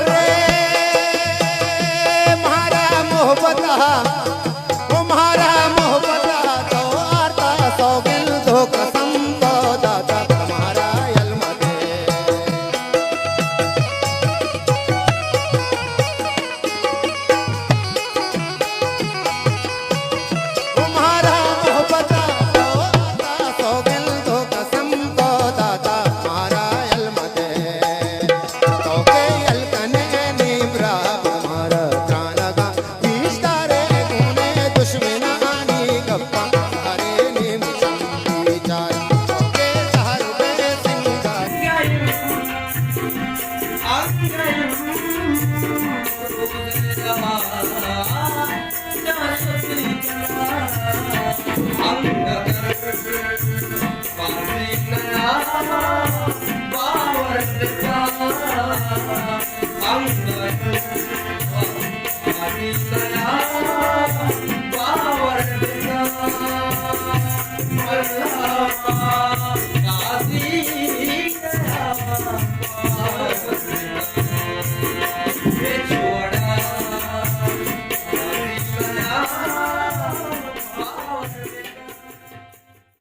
रे म्हारा मोहब्बता वो म्हारा मोहब्बता तो आता सौगिल दो कसम तो दादा तुम्हारा अलमदे वो म्हारा मोहब्बता तो आता सौगिल दो कसम तो दादा तुम्हारा अलमदे तो के अलकने नीमरा तुम्हारा जानगा बीस्तारे गुने दुश्मनानी गप्पा हरे नीम चंदी चार तो के सहर बे सिंगार Thank you.